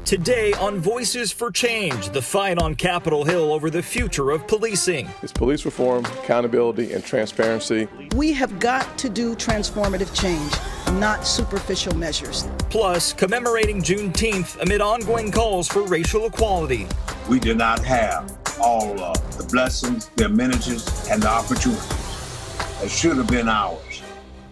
Today on Voices for Change, the fight on Capitol Hill over the future of policing. It's police reform, accountability, and transparency. We have got to do transformative change, not superficial measures. Plus, commemorating Juneteenth amid ongoing calls for racial equality. We did not have all of the blessings, the amenities, and the opportunities that should have been ours.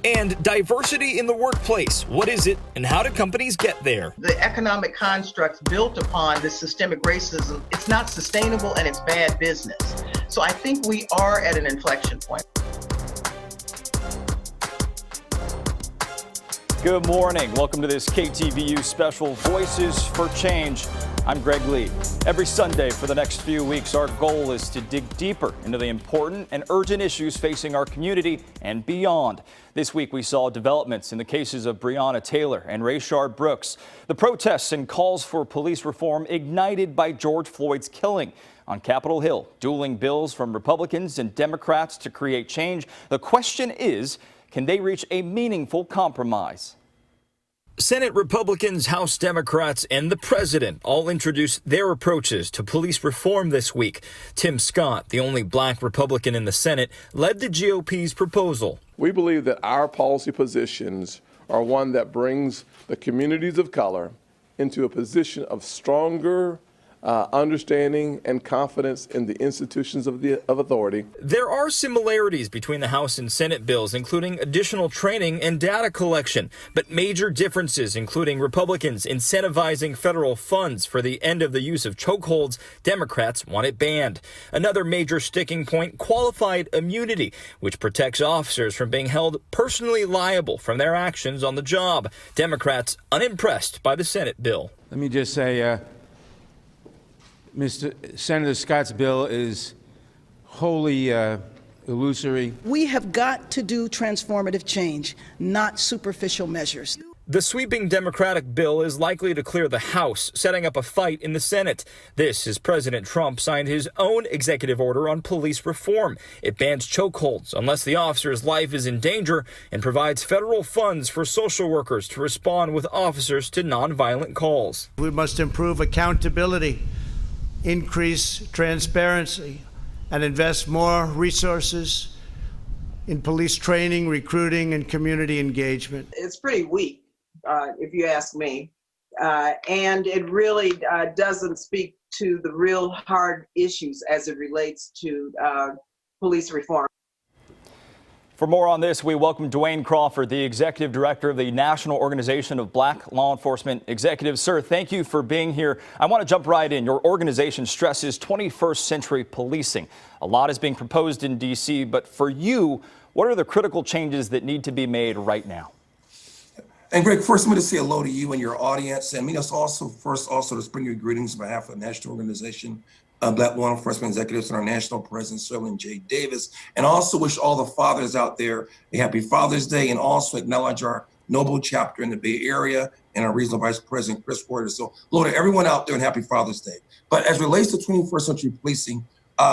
And diversity in the workplace. What is it, and how do companies get there? The economic constructs built upon this systemic racism, it's not sustainable and it's bad business. So I think we are at an inflection point. Good morning. Welcome to this KTVU special Voices for Change. I'm Greg Lee. Every Sunday for the next few weeks, our goal is to dig deeper into the important and urgent issues facing our community and beyond. This week, we saw developments in the cases of Breonna Taylor and Rayshard Brooks, the protests and calls for police reform ignited by George Floyd's killing on Capitol Hill, dueling bills from Republicans and Democrats to create change. The question is, can they reach a meaningful compromise? Senate Republicans, House Democrats, and the president all introduced their approaches to police reform this week. Tim Scott, the only black Republican in the Senate, led the GOP's proposal. We believe that our policy positions are one that brings the communities of color into a position of stronger understanding and confidence in the institutions of authority. There are similarities between the House and Senate bills, including additional training and data collection, but major differences, including Republicans incentivizing federal funds for the end of the use of chokeholds. Democrats want it banned. Another major sticking point, qualified immunity, which protects officers from being held personally liable from their actions on the job. Democrats unimpressed by the Senate bill. Let me just say, Senator Scott's bill is wholly illusory. We have got to do transformative change, not superficial measures. The sweeping Democratic bill is likely to clear the House, setting up a fight in the Senate. This as President Trump signed his own executive order on police reform. It bans chokeholds unless the officer's life is in danger and provides federal funds for social workers to respond with officers to nonviolent calls. We must improve accountability, increase transparency, and invest more resources in police training, recruiting, and community engagement. It's pretty weak, if you ask me. And it really doesn't speak to the real hard issues as it relates to police reform. For more on this, we welcome Duane Crawford, the Executive Director of the National Organization of Black Law Enforcement Executives. Sir, thank you for being here. I want to jump right in. Your organization stresses 21st century policing. A lot is being proposed in D.C., but for you, what are the critical changes that need to be made right now? And Greg, first, I'm going to say hello to you and your audience. And also to bring you greetings on behalf of the National Organization Black Law Enforcement Executives and our national president, Sterling J. Davis, and also wish all the fathers out there a happy Father's Day, and also acknowledge our noble chapter in the Bay Area and our regional vice president, Chris Porter. So hello to everyone out there and happy Father's Day. But as it relates to 21st century policing,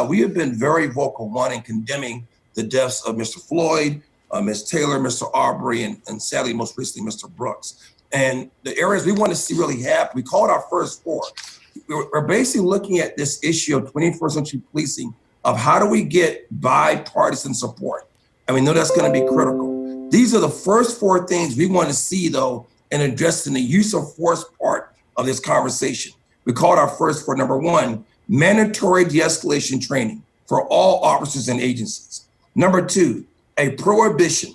we have been very vocal, one, in condemning the deaths of Mr. Floyd, Ms. Taylor, Mr. Arbery, and sadly, most recently, Mr. Brooks. And the areas we want to see really happen, we call it our first four. We're basically looking at this issue of 21st century policing, of how do we get bipartisan support? And we know that's going to be critical. These are the first four things we want to see, though, in addressing the use of force part of this conversation. We call it our first four. Number one, mandatory de-escalation training for all officers and agencies. Number two, a prohibition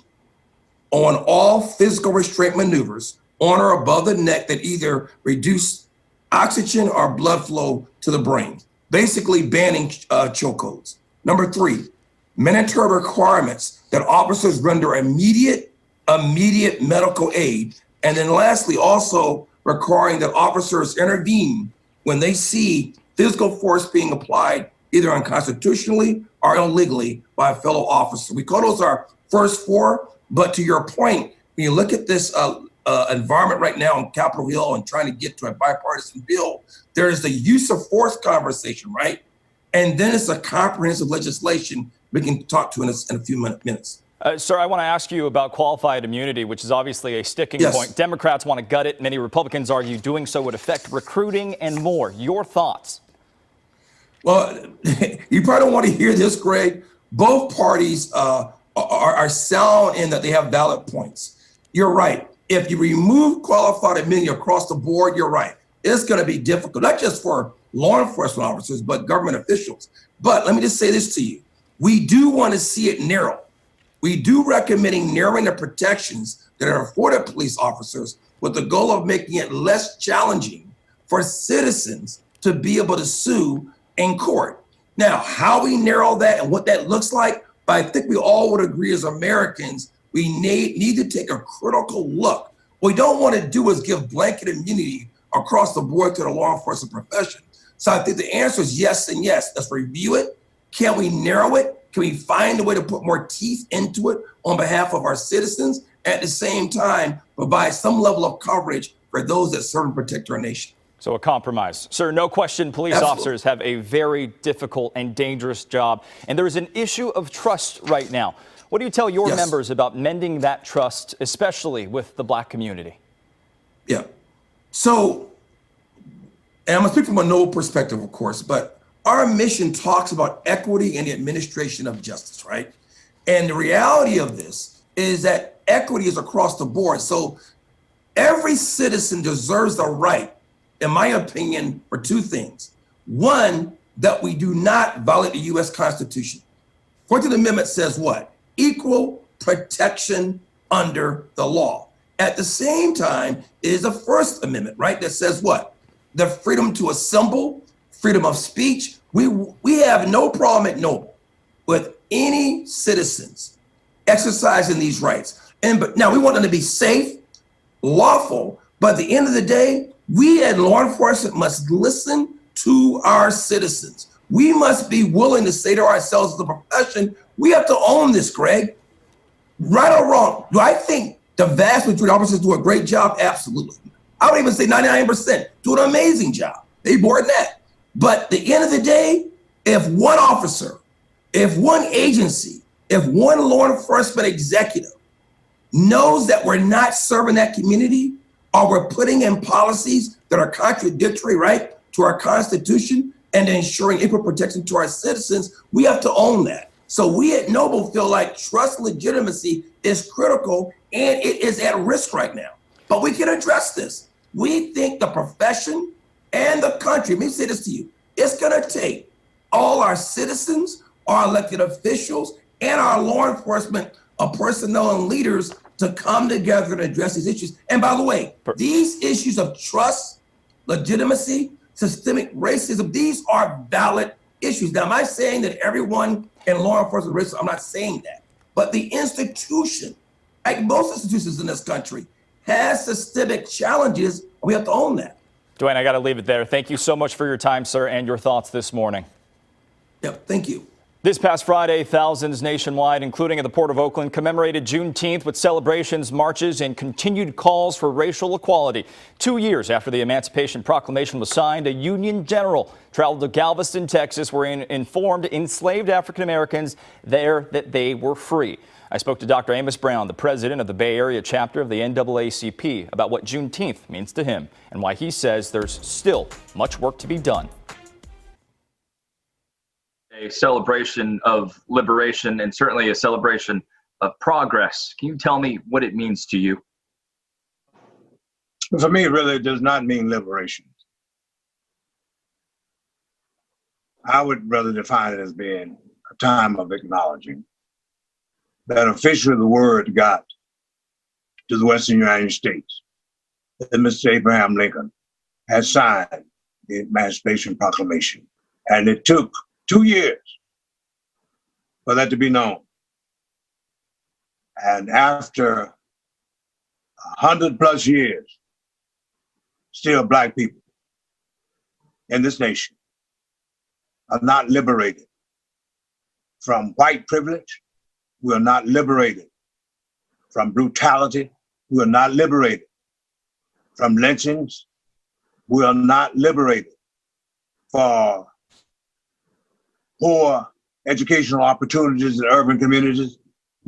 on all physical restraint maneuvers on or above the neck that either reduce oxygen or blood flow to the brain, basically banning chokeholds. Number three, mandatory requirements that officers render immediate medical aid. And then lastly, also requiring that officers intervene when they see physical force being applied either unconstitutionally or illegally by a fellow officer. We call those our first four, but to your point, when you look at this environment right now on Capitol Hill and trying to get to a bipartisan bill, there is the use of force conversation, right? And then it's a comprehensive legislation we can talk to in a few minutes. Sir, I want to ask you about qualified immunity, which is obviously a sticking point. Democrats want to gut it. Many Republicans argue doing so would affect recruiting and more. Your thoughts? Well, you probably don't want to hear this, Greg. Both parties are sound in that they have valid points. You're right. If you remove qualified immunity across the board, you're right. It's going to be difficult, not just for law enforcement officers, but government officials. But let me just say this to you. We do want to see it narrow. We do recommending narrowing the protections that are afforded police officers with the goal of making it less challenging for citizens to be able to sue in court. Now, how we narrow that and what that looks like, but I think we all would agree as Americans, we need to take a critical look. What we don't want to do is give blanket immunity across the board to the law enforcement profession. So I think the answer is yes and yes. Let's review it. Can we narrow it? Can we find a way to put more teeth into it on behalf of our citizens? At the same time, provide some level of coverage for those that serve and protect our nation. So a compromise. Sir, no question, police officers have a very difficult and dangerous job. And there is an issue of trust right now. What do you tell your members about mending that trust, especially with the Black community? Yeah. So, and I'm going to speak from a noble perspective, of course, but our mission talks about equity in the administration of justice, right? And the reality of this is that equity is across the board. So every citizen deserves the right, in my opinion, for two things. One, that we do not violate the U.S. Constitution. 14th Amendment says what? Equal protection under the law. At the same time is the First Amendment, right? That says what? The freedom to assemble, freedom of speech. We have no problem at Noble with any citizens exercising these rights. But now we want them to be safe, lawful, but at the end of the day, we at law enforcement must listen to our citizens. We must be willing to say to ourselves as a profession, we have to own this, Greg. Right or wrong, do I think the vast majority of officers do a great job? Absolutely. I would even say 99% do an amazing job. They more than that. But at the end of the day, if one officer, if one agency, if one law enforcement executive knows that we're not serving that community, or we're putting in policies that are contradictory, right, to our Constitution and ensuring equal protection to our citizens, we have to own that. So we at Noble feel like trust legitimacy is critical and it is at risk right now. But we can address this. We think the profession and the country, let me say this to you, it's gonna take all our citizens, our elected officials, and our law enforcement personnel and leaders to come together and address these issues. And by the way, these issues of trust, legitimacy, systemic racism, these are valid issues. Now, am I saying that everyone in law enforcement is racist? I'm not saying that. But the institution, like most institutions in this country, has systemic challenges. We have to own that. Duane, I got to leave it there. Thank you so much for your time, sir, and your thoughts this morning. Yep, thank you. This past Friday, thousands nationwide, including at the Port of Oakland, commemorated Juneteenth with celebrations, marches, and continued calls for racial equality. 2 years after the Emancipation Proclamation was signed, a Union general traveled to Galveston, Texas, where he informed enslaved African Americans there that they were free. I spoke to Dr. Amos Brown, the president of the Bay Area chapter of the NAACP, about what Juneteenth means to him and why he says there's still much work to be done. A celebration of liberation and certainly a celebration of progress. Can you tell me what it means to you? For me, it really does not mean liberation. I would rather define it as being a time of acknowledging that officially the word got to the Western United States that Mr. Abraham Lincoln had signed the Emancipation Proclamation. And it took 2 years for that to be known. And after 100+ years, still Black people in this nation are not liberated from white privilege. We are not liberated from brutality. We are not liberated from lynchings. We are not liberated for poor educational opportunities in urban communities.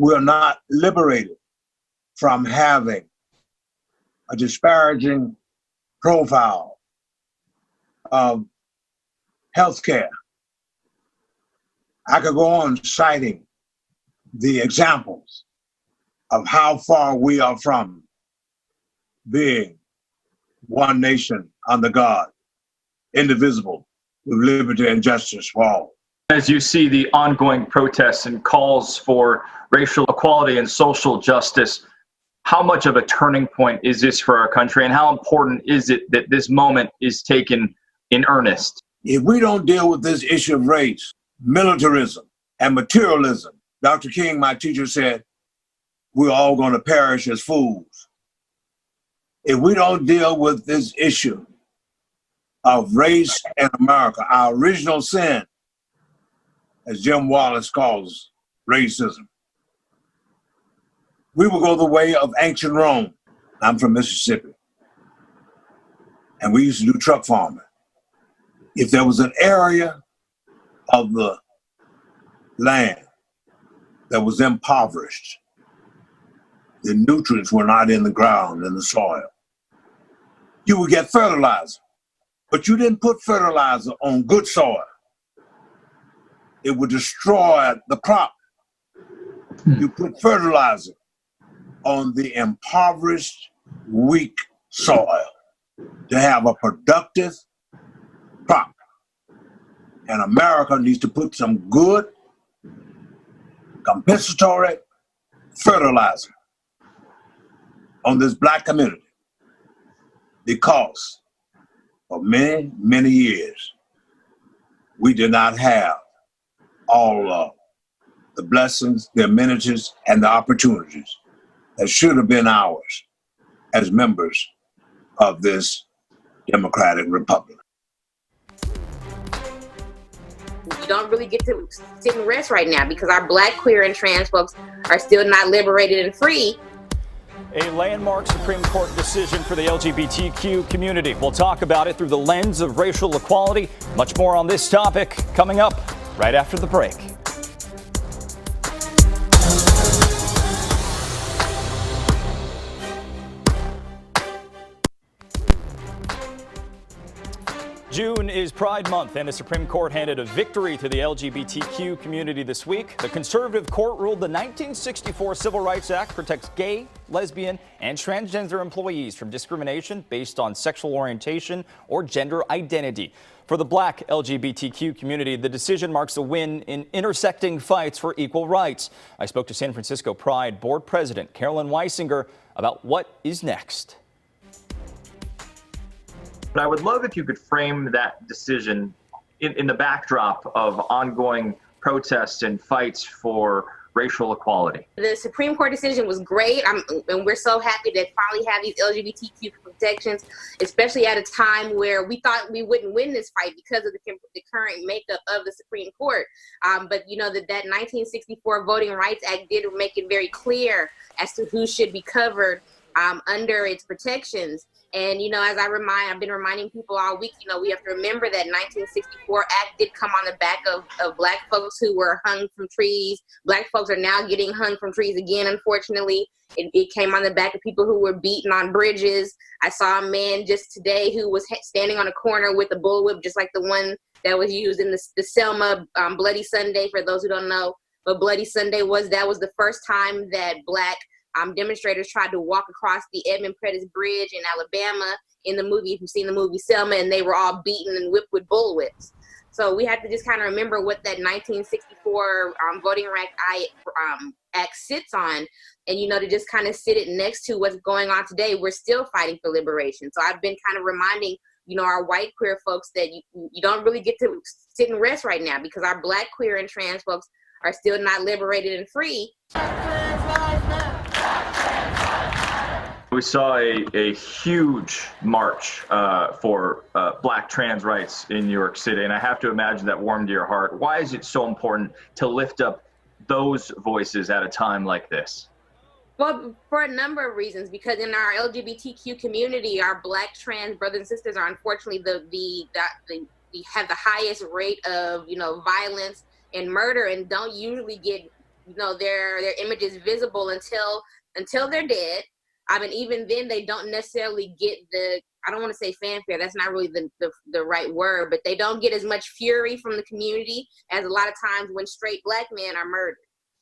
we're not liberated from having a disparaging profile of healthcare. I could go on citing the examples of how far we are from being one nation under God, indivisible, with liberty and justice for all. As you see the ongoing protests and calls for racial equality and social justice, how much of a turning point is this for our country, and how important is it that this moment is taken in earnest? If we don't deal with this issue of race, militarism, and materialism, Dr. King, my teacher, said, we're all going to perish as fools. If we don't deal with this issue of race in America, our original sin, as Jim Wallace calls racism, we will go the way of ancient Rome. I'm from Mississippi, and we used to do truck farming. If there was an area of the land that was impoverished, the nutrients were not in the ground, in the soil, you would get fertilizer. But you didn't put fertilizer on good soil. It would destroy the crop. You put fertilizer on the impoverished, weak soil to have a productive crop. And America needs to put some good, compensatory fertilizer on this Black community, because for many, many years, we did not have all of the blessings, the amenities, and the opportunities that should have been ours as members of this democratic republic. You don't really get to sit and rest right now because our Black, queer, and trans folks are still not liberated and free. A landmark Supreme Court decision for the LGBTQ community. We'll talk about it through the lens of racial equality. Much more on this topic coming up right after the break. June is Pride Month, and the Supreme Court handed a victory to the LGBTQ community this week. The conservative court ruled the 1964 Civil Rights Act protects gay, lesbian, and transgender employees from discrimination based on sexual orientation or gender identity. For the Black LGBTQ community, the decision marks a win in intersecting fights for equal rights. I spoke to San Francisco Pride Board President Carolyn Weisinger about what is next. But I would love if you could frame that decision in the backdrop of ongoing protests and fights for racial equality. The Supreme Court decision was great, and we're so happy to finally have these LGBTQ protections, especially at a time where we thought we wouldn't win this fight because of the current makeup of the Supreme Court. But you know that 1964 Voting Rights Act did make it very clear as to who should be covered under its protections. And, you know, as I've been reminding people all week, you know, we have to remember that 1964 Act did come on the back of Black folks who were hung from trees. Black folks are now getting hung from trees again, unfortunately. It came on the back of people who were beaten on bridges. I saw a man just today who was standing on a corner with a bullwhip, just like the one that was used in the Selma Bloody Sunday, for those who don't know. But Bloody Sunday was the first time that Black demonstrators tried to walk across the Edmund Pettus Bridge in Alabama in the movie, if you've seen the movie Selma, and they were all beaten and whipped with bullwhips. So we have to just kind of remember what that 1964 Voting Rights Act sits on, and, you know, to just kind of sit it next to what's going on today. We're still fighting for liberation. So I've been kind of reminding, you know, our white queer folks that you don't really get to sit and rest right now because our Black, queer, and trans folks are still not liberated and free. We saw a huge march for Black trans rights in New York City, and I have to imagine that warmed your heart. Why is it so important to lift up those voices at a time like this? Well, for a number of reasons, because in our LGBTQ community, our Black trans brothers and sisters are unfortunately have the highest rate of, you know, violence and murder, and don't usually get their image is visible until they're dead. I mean, even then they don't necessarily get I don't want to say fanfare, that's not really the right word, but they don't get as much fury from the community as a lot of times when straight Black men are murdered.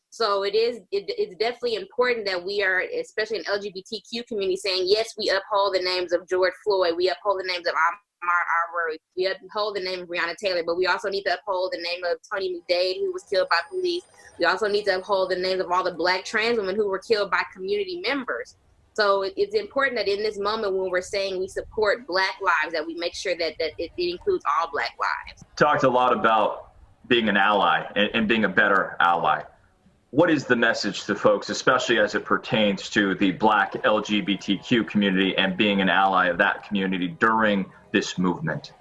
So it's definitely important that we are, especially in LGBTQ community, saying, yes, we uphold the names of George Floyd, we uphold the names of Ahmaud Arbery, we uphold the name of Breonna Taylor, but we also need to uphold the name of Tony McDade, who was killed by police. We also need to uphold the names of all the Black trans women who were killed by community members. So it's important that in this moment when we're saying we support Black lives, that we make sure that it includes all Black lives. Talked a lot about being an ally and being a better ally. What is the message to folks, especially as it pertains to the Black LGBTQ community and being an ally of that community during this movement?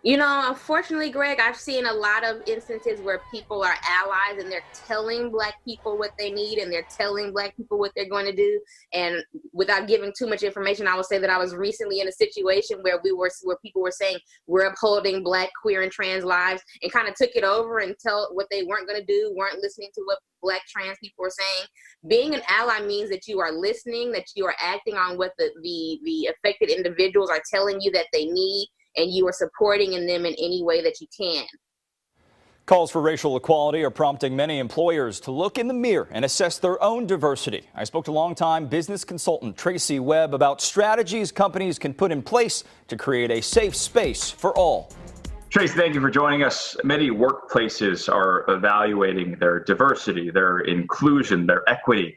Unfortunately, Greg, I've seen a lot of instances where people are allies and they're telling Black people what they need and they're telling Black people what they're going to do. And without giving too much information, I will say that I was recently in a situation where people were saying we're upholding Black, queer, and trans lives, and kind of took it over and tell what they weren't going to do, weren't listening to what Black trans people were saying. Being an ally means that you are listening, that you are acting on what the affected individuals are telling you that they need, and you are supporting in them in any way that you can. Calls for racial equality are prompting many employers to look in the mirror and assess their own diversity. I spoke to longtime business consultant Tracy Webb about strategies companies can put in place to create a safe space for all. Tracy, thank you for joining us. Many workplaces are evaluating their diversity, their inclusion, their equity.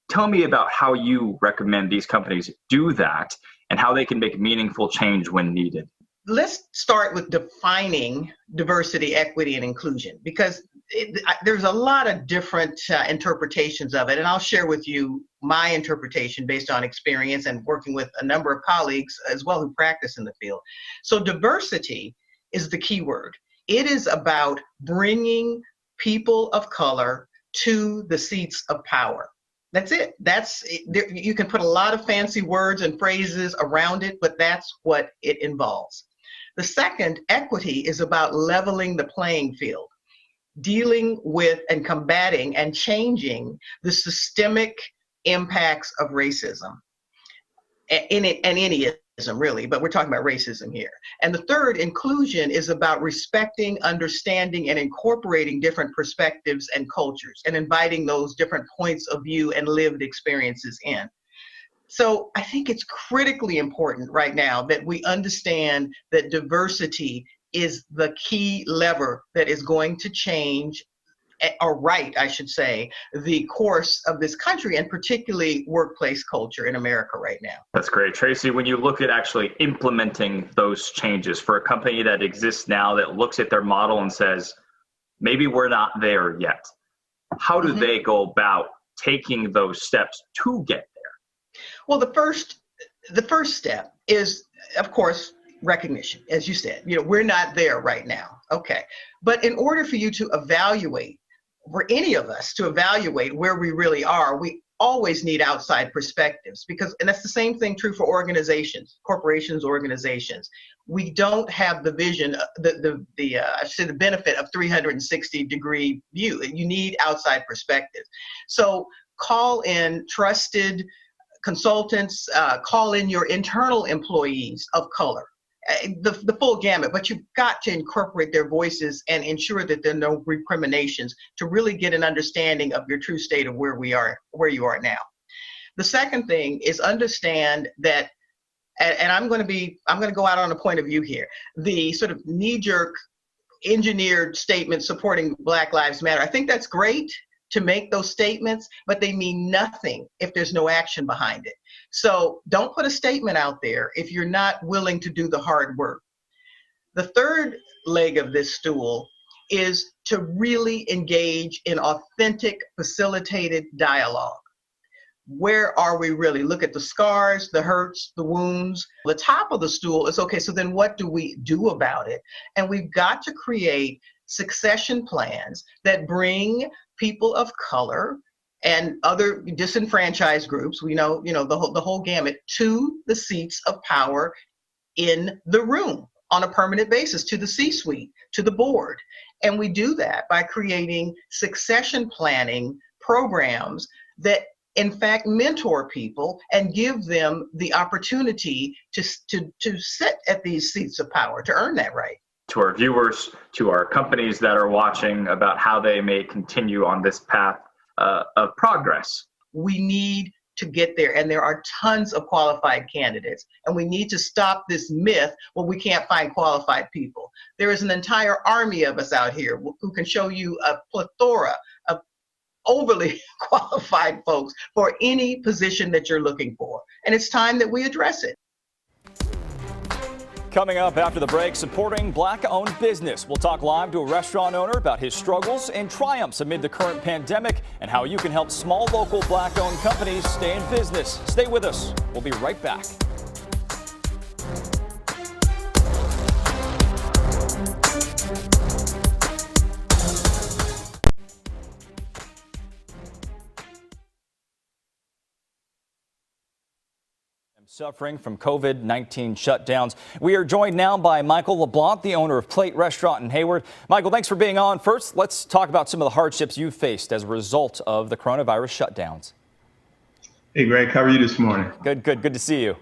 Tell me about how you recommend these companies do that and how they can make meaningful change when needed. Let's start with defining diversity, equity, and inclusion, because there's a lot of different interpretations of it. And I'll share with you my interpretation based on experience and working with a number of colleagues as well who practice in the field. So diversity is the key word. It is about bringing people of color to the seats of power. That's it. You can put a lot of fancy words and phrases around it, but that's what it involves. The second, equity, is about leveling the playing field, dealing with and combating and changing the systemic impacts of racism and anyism, really, but we're talking about racism here. And the third, inclusion, is about respecting, understanding, and incorporating different perspectives and cultures and inviting those different points of view and lived experiences in. So I think it's critically important right now that we understand that diversity is the key lever that is going to change, or right, I should say, the course of this country, and particularly workplace culture in America right now. That's great. Tracy, when you look at actually implementing those changes for a company that exists now that looks at their model and says, maybe we're not there yet, how do they go about taking those steps to get there? Well, the first step is, of course, recognition. As you said, we're not there right now. Okay. But in order for you to evaluate, for any of us to evaluate where we really are, we always need outside perspectives, and that's the same thing true for organizations, corporations, organizations. We don't have the vision, I should say the benefit of 360-degree view. You need outside perspectives. So call in trusted consultants, call in your internal employees of color. The full gamut, but you've got to incorporate their voices and ensure that there are no recriminations to really get an understanding of your true state of where you are now. The second thing is understand that, and I'm going to go out on a point of view here, the sort of knee-jerk engineered statement supporting Black Lives Matter. I think that's great to make those statements, but they mean nothing if there's no action behind it. So don't put a statement out there if you're not willing to do the hard work. The third leg of this stool is to really engage in authentic, facilitated dialogue. Where are we really? Look at the scars, the hurts, the wounds. The top of the stool is, okay, so then what do we do about it? And we've got to create succession plans that bring people of color and other disenfranchised groups, the whole gamut, to the seats of power in the room. on a permanent basis to the C-suite, to the board. And we do that by creating succession planning programs that in fact mentor people and give them the opportunity to sit at these seats of power, to earn that right. To our viewers, to our companies that are watching, about how they may continue on this path of progress. We need to get there, and there are tons of qualified candidates, and we need to stop this myth, well, we can't find qualified people. There is an entire army of us out here who can show you a plethora of overly qualified folks for any position that you're looking for, and it's time that we address it. Coming up after the break, supporting Black-owned business. We'll talk live to a restaurant owner about his struggles and triumphs amid the current pandemic and how you can help small local Black-owned companies stay in business. Stay with us. We'll be right back. Suffering from COVID-19 shutdowns. We are joined now by Michael LeBlanc, the owner of Plate Restaurant in Hayward. Michael, thanks for being on. First, let's talk about some of the hardships you've faced as a result of the coronavirus shutdowns. Hey, Greg, how are you this morning? Good to see you.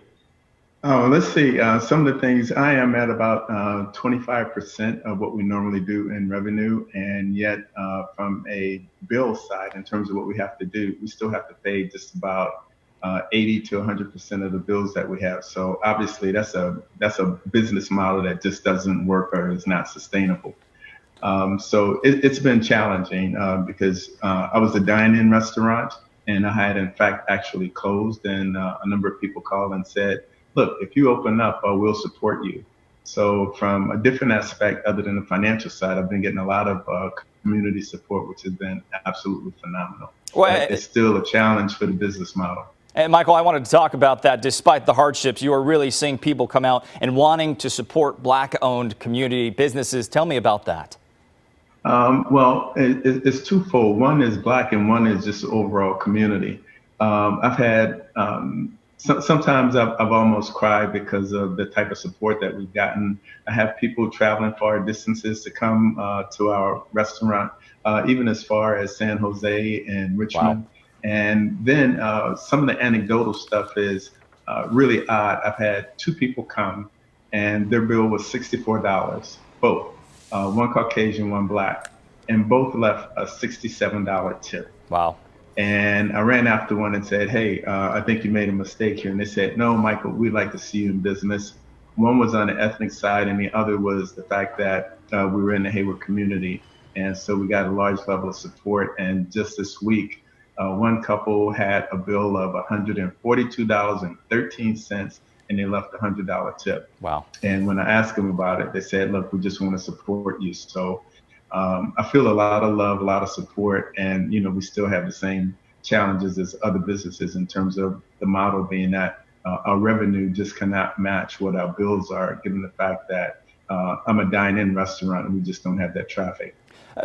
Oh, let's see. Some of the things, I am at about 25% of what we normally do in revenue, and yet from a bill side, in terms of what we have to do, we still have to pay just about 80 to 100% of the bills that we have. So obviously that's a business model that just doesn't work or is not sustainable. So it's been challenging because I was a dine-in restaurant, and I had in fact actually closed, and a number of people called and said, look, if you open up, we'll support you. So from a different aspect other than the financial side, I've been getting a lot of community support, which has been absolutely phenomenal. Well, it's still a challenge for the business model. And Michael, I wanted to talk about that. Despite the hardships, you are really seeing people come out and wanting to support Black-owned community businesses. Tell me about that. Well, it's twofold. One is Black and one is just overall community. I've had, sometimes I've almost cried because of the type of support that we've gotten. I have people traveling far distances to come to our restaurant, even as far as San Jose and Richmond. Wow. And then some of the anecdotal stuff is really odd. I've had two people come and their bill was $64, both, one Caucasian, one Black, and both left a $67 tip. Wow. And I ran after one and said, hey, I think you made a mistake here. And they said, no, Michael, we'd like to see you in business. One was on the ethnic side, and the other was the fact that we were in the Hayward community. And so we got a large level of support. And just this week, one couple had a bill of $142.13, and they left a $100 tip. Wow. And when I asked them about it, they said, look, we just want to support you. So I feel a lot of love, a lot of support, and we still have the same challenges as other businesses in terms of the model being that our revenue just cannot match what our bills are, given the fact that I'm a dine-in restaurant and we just don't have that traffic.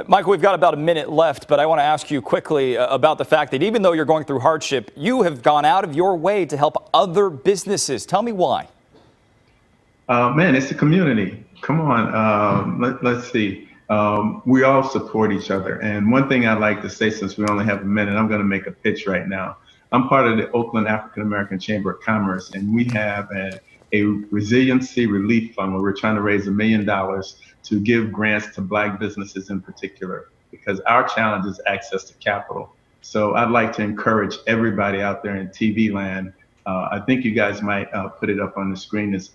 Michael, we've got about a minute left, but I want to ask you quickly about the fact that even though you're going through hardship, you have gone out of your way to help other businesses. Tell me why. Man, it's the community. Come on, let's see. We all support each other. And one thing I'd like to say, since we only have a minute, I'm going to make a pitch right now. I'm part of the Oakland African American Chamber of Commerce, and we have a resiliency relief fund where we're trying to raise $1 million to give grants to Black businesses in particular, because our challenge is access to capital. So I'd like to encourage everybody out there in TV land. I think you guys might put it up on the screen. It's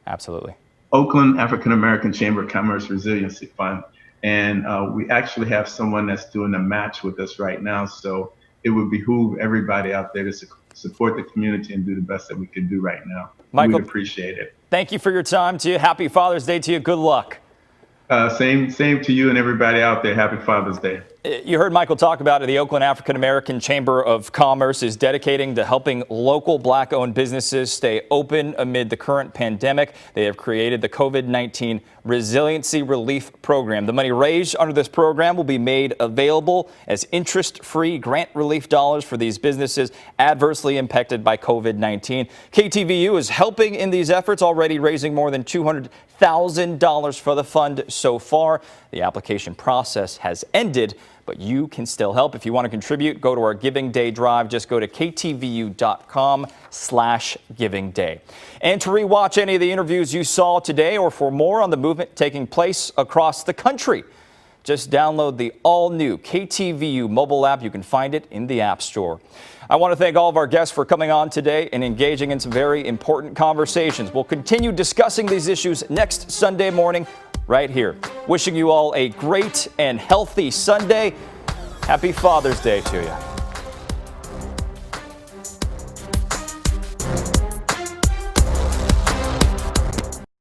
Absolutely. Oakland African American Chamber of Commerce Resiliency Fund. And we actually have someone that's doing a match with us right now. So it would behoove everybody out there to support the community and do the best that we can do right now. Michael, we appreciate it. Thank you for your time to you. Happy Father's Day to you. Good luck. Same to you and everybody out there. Happy Father's Day. You heard Michael talk about it. The Oakland African American Chamber of Commerce is dedicating to helping local Black-owned businesses stay open amid the current pandemic. They have created the COVID-19 Resiliency Relief Program. The money raised under this program will be made available as interest-free grant relief dollars for these businesses adversely impacted by COVID-19. KTVU is helping in these efforts, already raising more than $200,000 for the fund so far. The application process has ended, but you can still help. If you want to contribute, go to our Giving Day drive. Just go to ktvu.com/Giving Day. And to rewatch any of the interviews you saw today or for more on the movement taking place across the country, just download the all-new KTVU mobile app. You can find it in the App Store. I want to thank all of our guests for coming on today and engaging in some very important conversations. We'll continue discussing these issues next Sunday morning right here. Wishing you all a great and healthy Sunday. Happy Father's Day to you.